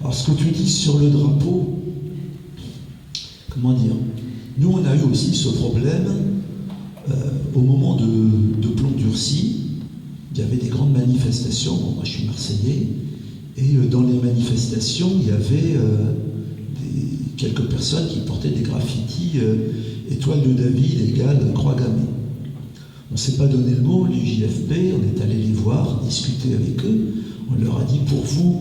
Alors ce que tu dis sur le drapeau, comment dire, nous on a eu aussi ce problème au moment de Plomb durci. Il y avait des grandes manifestations. Bon, moi je suis Marseillais, et dans les manifestations il y avait quelques personnes qui portaient des graffitis étoile de David égale croix gammée. On ne s'est pas donné le mot, les JFP, on est allé les voir, discuter avec eux. On leur a dit, pour vous,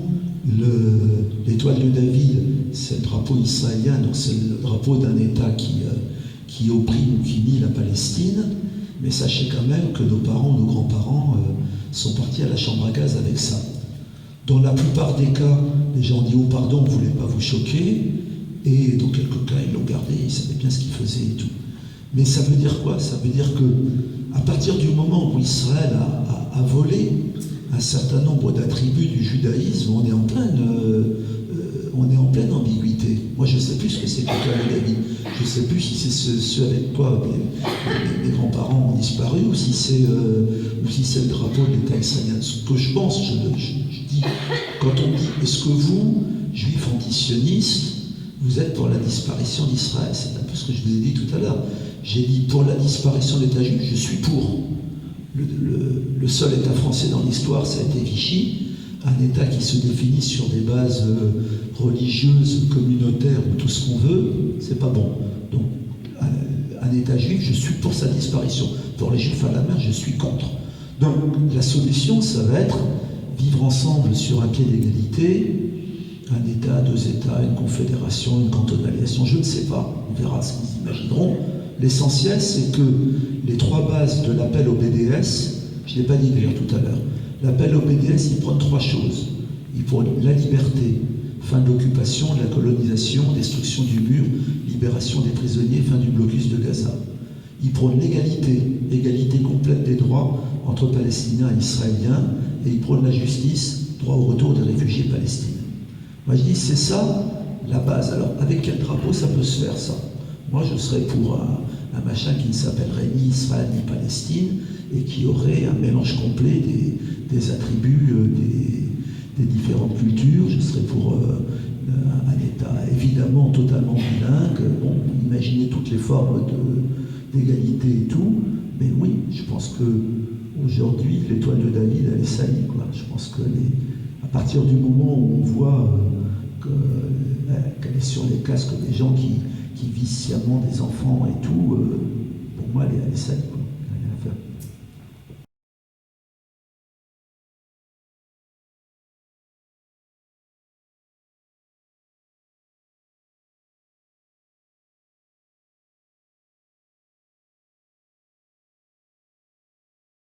l'étoile de David, c'est le drapeau israélien, donc c'est le drapeau d'un État qui opprime ou qui nie la Palestine. Mais sachez quand même que nos parents, nos grands-parents sont partis à la chambre à gaz avec ça. Dans la plupart des cas, les gens ont dit, oh pardon, on ne voulait pas vous choquer. Et dans quelques cas, ils l'ont gardé, ils savaient bien ce qu'ils faisaient et tout. Mais ça veut dire quoi? Ça veut dire que à partir du moment où Israël a volé un certain nombre d'attributs du judaïsme, on est en pleine ambiguïté. Moi, je ne sais plus ce que c'est que l'étoile de David. Je ne sais plus si c'est ce avec quoi mes grands-parents ont disparu, ou si c'est le drapeau de l'État israélien. Ce que je pense, je dis, quand on dit, est-ce que vous, juifs antisionistes, vous êtes pour la disparition d'Israël? C'est un peu ce que je vous ai dit tout à l'heure. J'ai dit, pour la disparition de l'État juif, je suis pour. Le seul État français dans l'histoire, ça a été Vichy, un État qui se définit sur des bases religieuses, communautaires, ou tout ce qu'on veut, c'est pas bon. Donc, un État juif, je suis pour sa disparition. Pour les juifs à la main, je suis contre. Donc, la solution, ça va être vivre ensemble sur un pied d'égalité, un État, deux États, une confédération, une cantonalisation, je ne sais pas, on verra ce qu'ils imagineront. L'essentiel, c'est que les trois bases de l'appel au BDS, je n'ai pas dit d'ailleurs tout à l'heure, l'appel au BDS, il prône trois choses. Il prône la liberté, fin de l'occupation, de la colonisation, destruction du mur, libération des prisonniers, fin du blocus de Gaza. Il prône l'égalité, égalité complète des droits entre Palestiniens et Israéliens, et il prône la justice, droit au retour des réfugiés palestiniens. Moi je dis, c'est ça la base. Alors, avec quel drapeau ça peut se faire, ça? Moi, je serais pour un machin qui ne s'appellerait ni Israël ni Palestine et qui aurait un mélange complet des attributs des différentes cultures. Je serais pour un État évidemment totalement bilingue. Bon, imaginez toutes les formes d'égalité et tout. Mais oui, je pense qu'aujourd'hui, l'étoile de David, elle est salie, quoi. Je pense que à partir du moment où on voit qu'elle est sur les casques des gens qui visent sciemment des enfants et tout, pour moi, elle est salie.